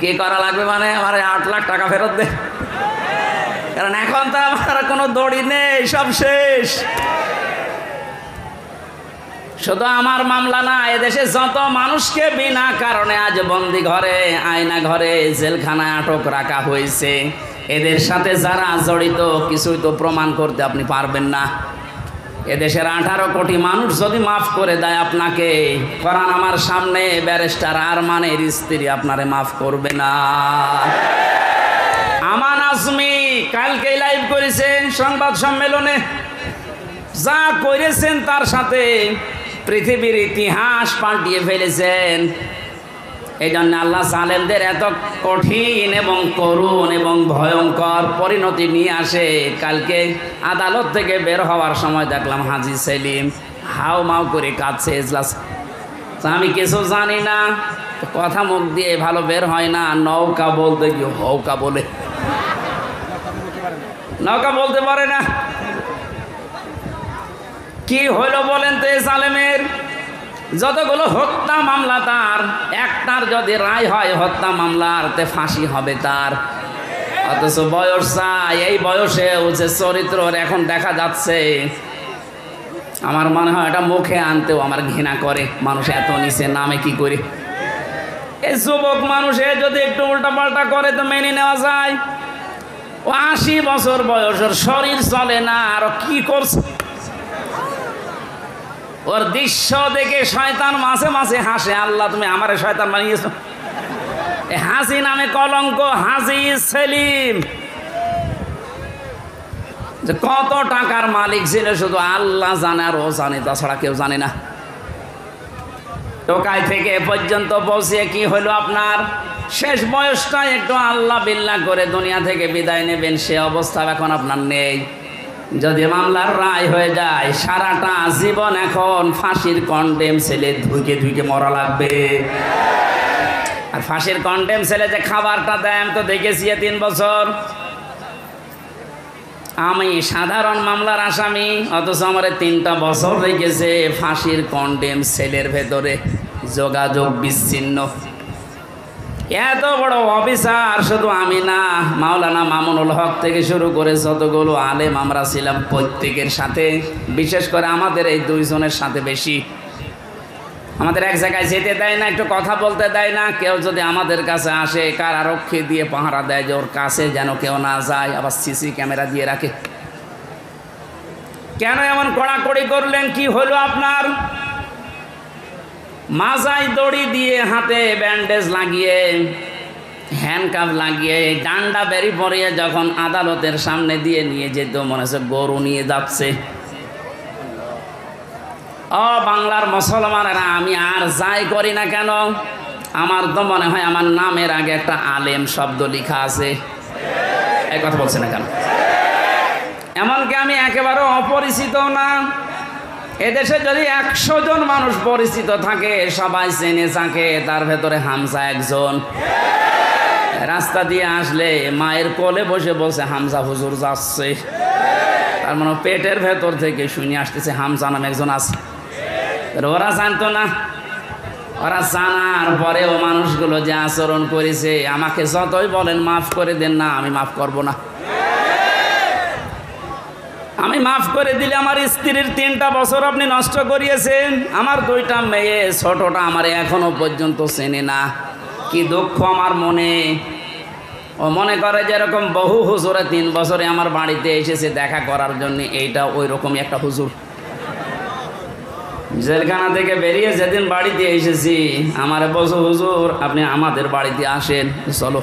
কি করা লাগবে মানে আমার 8 লাখ টাকা ফেরত দে, কারণ এখন তো আমার কোনো দড়ি নেই, সব শেষ। শুধু আমার মামলা না, এদেশে যত মানুষকে বিনা কারণে আজ বন্দি ঘরে, আয়না ঘরে, জেলখানায় আটক রাখা হয়েছে, এদের সাথে যারা জড়িত কিছুই তো প্রমাণ করতে আপনি পারবেন না। এদেশের 18 কোটি মানুষ যদি মাফ করে দেয় আপনাকে, কোরআন আমার সামনে ব্যারিস্টার আরমানের স্ত্রী আপনারে মাফ করবে না। আমান আজমি কালকে লাইভ করেছেন সংবাদ সম্মেলনে, যা করেছেন তার সাথে পৃথিবীর ইতিহাস পাল্টিয়ে ফেলেছেন। এই জন্য আল্লাহ জালেমদের এত কঠিন এবং করুণ এবং ভয়ঙ্কর পরিণতি নিয়ে আসে। কালকে আদালত থেকে বের হওয়ার সময় দেখলাম হাজী সেলিম হাও মাও করে কাঁদছে এজলাস। আমি কিছু জানি না, কথা মুখ দিয়ে ভালো বের হয় না, নৌকা বলতে কি হৌকা বলে, নৌকা বলতে পারে না। কি হইল বলেন তো এই জালেমের? যতগুলো হত্যা মামলা তার, একটার যদি রায় হয় হত্যা মামলার, তে ফাঁসি হবে তার। অথচ বয়স চাই, এই বয়সেও যে চরিত্র এখন দেখা যাচ্ছে, আমার মনে হয় এটা মুখে আনতেও আমার ঘৃণা করে। মানুষ এত নিচে নামে কি করে? এই যুবক মানুষে যদি একটু উল্টাপাল্টা করে তো মেনে নেওয়া যায়। ও 80 বছর বয়স, ওর শরীর চলে না, আর কি করছে? ওর দৃশ্য দেখে শয়তান মাঝে মাঝে হাসে, আল্লাহ তুমি আমারে শয়তান বানিয়েছো। হাসি নামে কলঙ্ক, হাজী সেলিম যে কত টাকার মালিক ছিল শুধু আল্লাহ জানে, আর ও জানে, তাছাড়া কেউ জানে না। টোকাই থেকে এ পর্যন্ত পৌঁছে কি হলো আপনার? শেষ বয়সটা একটু আল্লাহ বিল্লাহ করে দুনিয়া থেকে বিদায় নেবেন, সে অবস্থা এখন আপনার নেই। যদি মামলার রায় হয়ে যায়, সারাটা জীবন এখন ফাঁসির কন্ডেম ছেলে ধুইকে ধুইকে মরা লাগবে। আর ফাঁসির কন্ডেম ছেলে যে খাবারটা দেয় আমি তো দেখেছি 3 বছর। আমি সাধারণ মামলার আসামি, অথচ আমার 3টা বছর রেখেছে ফাঁসির কন্ডেম সেলের ভেতরে, যোগাযোগ বিচ্ছিন্ন। এত বড় অফিসার শুধু আমি না, মাওলানা মামুনুল হক থেকে শুরু করে যতগুলো আলেম আমরা ছিলাম, প্রত্যেকের সাথে, বিশেষ করে আমাদের এই 2 জনের সাথে বেশি, আমাদের এক জায়গায় যেতে দেয় না, একটু কথা বলতে দেয় না। কেউ যদি আমাদের কাছে আসে, কারারক্ষী দিয়ে পাহারা দেয় যে ওর কাছে যেন কেউ না যায়, আবার সিসি ক্যামেরা দিয়ে রাখে। কেন এমন কড়াকড়ি করলেন? কি হলো আপনার? মাজায় দড়ি দিয়ে, হাতে ব্যান্ডেজ লাগিয়ে, হ্যান্ডকাফ লাগিয়ে, ডান্ডা বেরি পরিয়ে যখন আদালতের সামনে দিয়ে নিয়ে যেত, মনে হচ্ছে গরু নিয়ে যাচ্ছে। ও বাংলার মুসলমানেরা, আমি আর যাই করি না কেন, আমার তো মনে হয় আমার নামের আগে একটা আলেম শব্দ লেখা আছে। এই কথা বলছে না কেন? এমনকি আমি একেবারে অপরিচিত না। এদেশে যদি 100 জন মানুষ পরিচিত থাকে, সবাই চেনে থাকে, তার ভেতরে হামজা একজন। রাস্তা দিয়ে আসলে মায়ের কোলে বসে বসে হামজা হুজুর যাচ্ছে, তার মানে পেটের ভেতর থেকে শুনে আসতেছে হামজা নামে একজন আছে। ওরা জানতো না, ওরা জানার পরেও মানুষগুলো যে আচরণ করেছে, আমাকে যতই বলেন মাফ করে দেন না, আমি মাফ করব না। আমি মাফ করে দিলে আমার স্ত্রীর 3টা বছর আপনি নষ্ট করিয়েছেন, আমার 2টা মেয়ে, ছোটটা আমার এখনো পর্যন্ত চেনে না। কি দুঃখ আমার মনে। ও মনে করে যে এরকম বহু হুজুরে 3 বছরে আমার বাড়িতে এসেছে দেখা করার জন্য, এইটা ওই রকমই একটা হুজুর। জেলখানা থেকে বেরিয়ে যেদিন বাড়িতে এসেছি, আমার বলছে হুজুর আপনি আমাদের বাড়িতে আসেন, চলো।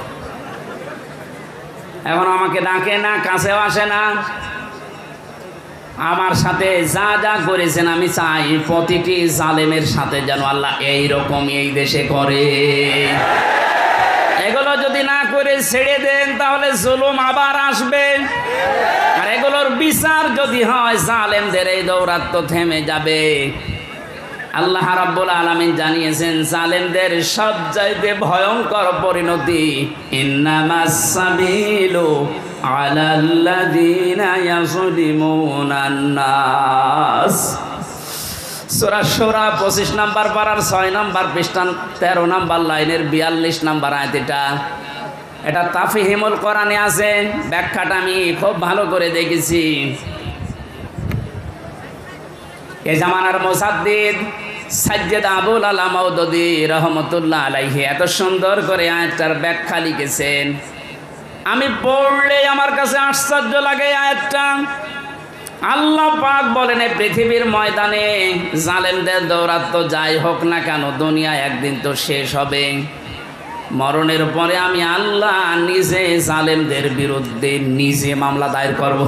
এখন আমাকে ডাকে না, কাছেও আসে না। আমার সাথে যা যা করেছেন, আমি চাই প্রতিটি জালেমের সাথে যেন আল্লাহ এইরকম এই দেশে করে। এগুলো যদি না করে ছেড়ে দেন, তাহলে জুলুম আবার আসবে। আর এগুলোর বিচার যদি হয়, জালেমদের এই দৌরাত্ম থেমে যাবে। আল্লাহ রাব্বুল আলামিন জানিয়েছেন, জালেমদের সবচাইতে ভয়ঙ্কর পরিণতি, ইন্নামাস সাবিলু আলাল্লাযীনা ইয়াযলিমুনান নাস। সূরা শূরা 25 নম্বর পারার 6 নম্বর পৃষ্ঠান 13 নম্বর লাইনের 42 নম্বর আয়াত। এটা তাফহিমুল কোরআনে আছে, ব্যাখ্যাটা আমি খুব ভালো করে দেখেছি। এ জামানার মুসাদ্দিদ সাজ্জাদ আবুল আলা মাউদুদী রহমাতুল্লাহ আলাইহি এত সুন্দর করে আয়াতটার ব্যাখ্যা লিখেছেন, আমি পড়লে আমার কাছে আশ্চর্য লাগে আয়াতটা। আল্লাহ পাক বলেন, এই পৃথিবীর ময়দানে জালেমদের দৌরাত্ম যাই হোক না কেন, দুনিয়া একদিন তো শেষ হবে। মরণের পরে আমি আল্লাহ নিজে জালেমদের বিরুদ্ধে নিজে মামলা দায়ের করব।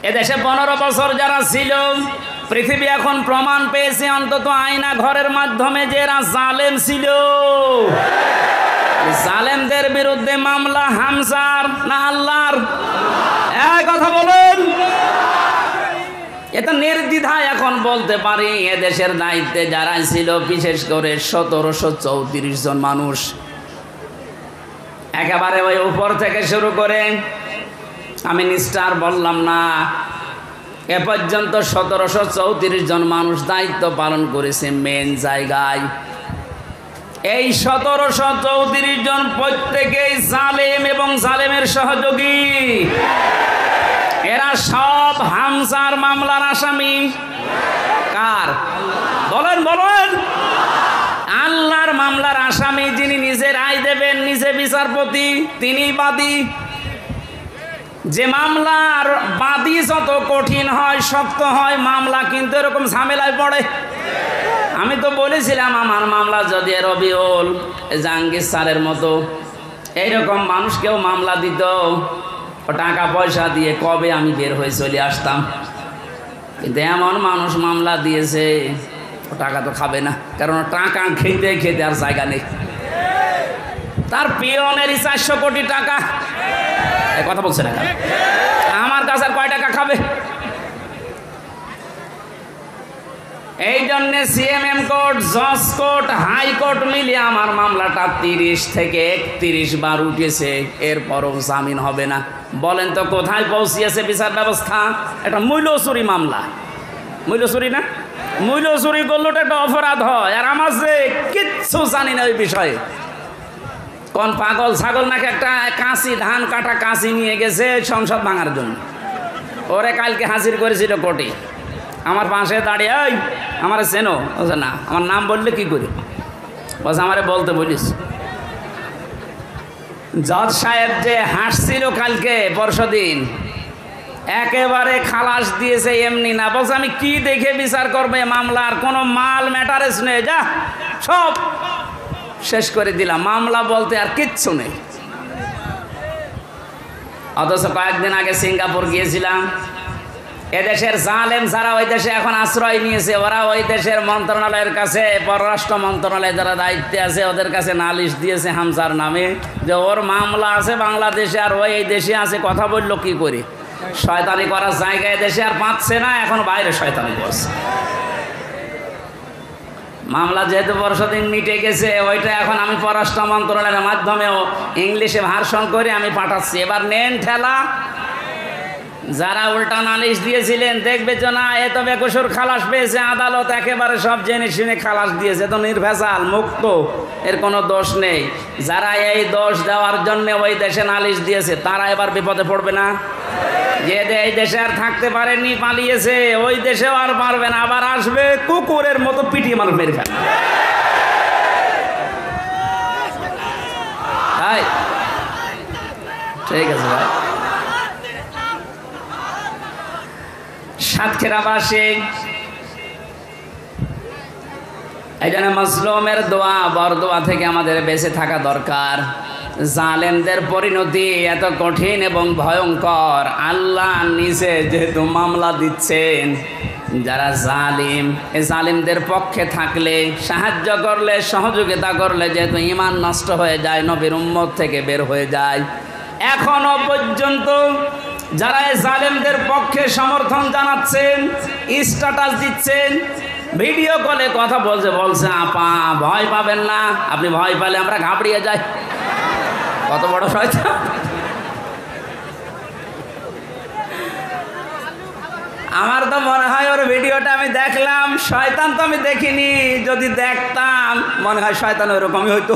এদেশে 15 বছর যারা ছিল, পৃথিবী এখন প্রমাণ পেয়েছে অন্তত আয়না ঘরের মাধ্যমে যে এরা জালেম ছিল। জালেমদের বিরুদ্ধে মামলা হামজার না আল্লাহর? এক কথা বলেন। এটা নির্দ্বিধায় এখন বলতে পারি, এদেশের দায়িত্বে যারা ছিল, বিশেষ করে 1734 জন মানুষ, একেবারে ওই উপর থেকে শুরু করে, আমি নিষ্ঠার বললাম না, এ পর্যন্ত 1734 জন মানুষ দায়িত্ব পালন করেছে মেন জায়গায়। এই 1734 জন প্রত্যেকেই জালেম এবং জালেমের সহযোগী। এরা সব হামজার মামলার আসামি। কার? বলেন বলেন। আল্লাহর মামলার আসামি, যিনি নিজে রায় দেবেন, নিজে বিচারপতি, তিনি বাদী। যে মামলার বাদী যত কঠিন হয়, শক্ত হয়, মামলা কিন্তু এরকম ঝামেলায় পড়ে। আমি তো বলেছিলাম, আমার মামলা যদি রবিউল জাহাঙ্গীর স্যারের মতো এইরকম মানুষকেও মামলা দিত, ও টাকা পয়সা দিয়ে কবে আমি বের হয়ে চলে আসতাম। কিন্তু এমন মানুষ মামলা দিয়েছে, ও টাকা তো খাবে না, কারণ টাকা খেতে খেতে আর জায়গা নেই। তার পিয়নেরই 400 কোটি টাকা। এই কথা বলছে না, আমার কাছে আর কয় টাকা খাবে? এই জন্য সিএমএম কোর্ট, জজ কোর্ট, হাইকোর্ট মিলিয়ে আমার মামলাটা 30 থেকে 31 বার উঠেছে, এরপরও জামিন হবে না। বলেন তো কোথায় পৌঁছিয়েছে বিচার ব্যবস্থা? এটা মূল্য চুরি মামলা। মূল্য চুরি না? মূল্য চুরি করলে একটা অপরাধ হয়, আর আমার যে কিচ্ছু জানি না ওই বিষয়ে। কোন পাগল ছাগল নাকি একটা কাঁচি, ধান কাটা কাঁচি নিয়ে গেছে সংসদ ভাঙার জন্য, ওরে কালকে হাজির করেছিল কোর্টে। আমার পাশে দাঁড়িয়ে, ওই আমার চেনো? বলছে না। আমার নাম বললে কি করি? বলছে আমারে বলতে বলিস। জজ সাহেব যে হাসছিল কালকে পরশুদিন, একেবারে খালাস দিয়েছে এমনি না। বলছে আমি কি দেখে বিচার করবে মামলার? কোনো মাল ম্যাটারেস নেই, যা সব শেষ করে দিলাম, মামলা বলতে আর কিচ্ছু নেই। অথচ কয়েকদিন আগে সিঙ্গাপুর গিয়েছিলাম, এদেশের জালেম যারা ওই দেশে এখন আশ্রয় নিয়েছে, ওরা ওই দেশের মন্ত্রণালয়ের কাছে, পররাষ্ট্র মন্ত্রণালয়ে যারা দায়িত্বে আছে, ওদের কাছে নালিশ দিয়েছে হামজার নামে, যে ওর মামলা আছে বাংলাদেশে আর ওই এই দেশে আছে। কথা বললো কি করে? শয়তানি করার জায়গায় দেশে আর পাচ্ছে না, এখন বাইরে শয়তানি করছে। মামলা যেহেতু পরশুদিন মিটে গেছে, ওইটা এখন আমি পররাষ্ট্র মন্ত্রণালয়ের মাধ্যমেও ইংলিশে ভার্সন করে আমি পাঠাচ্ছি। এবার নেন ঠেলা। যারা উল্টা নালিশ দিয়েছিলেন, দেখবে যে না এ তো বেকসুর খালাস পেয়েছে, আদালত একেবারে সব জেনে শুনে খালাস দিয়েছে, তো নির্ভেজাল মুক্ত, এর কোনো দোষ নেই। যারা এই দোষ দেওয়ার জন্য ওই দেশে নালিশ দিয়েছে, তারা এবার বিপদে পড়বে না? যে এই দেশে আর থাকতে পারেনি, পালিয়েছে, ওই দেশেও আর পারবে না, আবার আসবে কুকুরের মতো পিটিয়ে মানুষ মেরে ফেলবে। ঠিক আছে ভাই। সাতক্ষীরাবাসী এই জন্য মজলুমের দোয়া, বরদোয়া থেকে আমাদের বেঁচে থাকা দরকার। জালেমদের পরিণতি এত কঠিন এবং ভয়ঙ্কর, আল্লাহ নিজে যেহেতু মামলা দিচ্ছেন, যারা জালিম, এই জালিমদের পক্ষে থাকলে, সাহায্য করলে, সহযোগিতা করলে যেহেতু ঈমান নষ্ট হয়ে যায়, নবীর উম্মত থেকে বের হয়ে যায়। এখনো পর্যন্ত যারা এই জালেমদের পক্ষে সমর্থন জানাচ্ছেন, স্ট্যাটাস দিচ্ছেন, ভিডিও কলে কথা বলছে আপা ভয় পাবেন না, আপনি ভয় পেলে আমরা ঘাবড়িয়ে যাই। কত বড় শয়তান! আমার তো মনে হয় ওর ভিডিওটা আমি দেখলাম, শয়তান তো আমি দেখিনি, যদি দেখতাম মনে হয় শয়তান ওরকমই হইতো।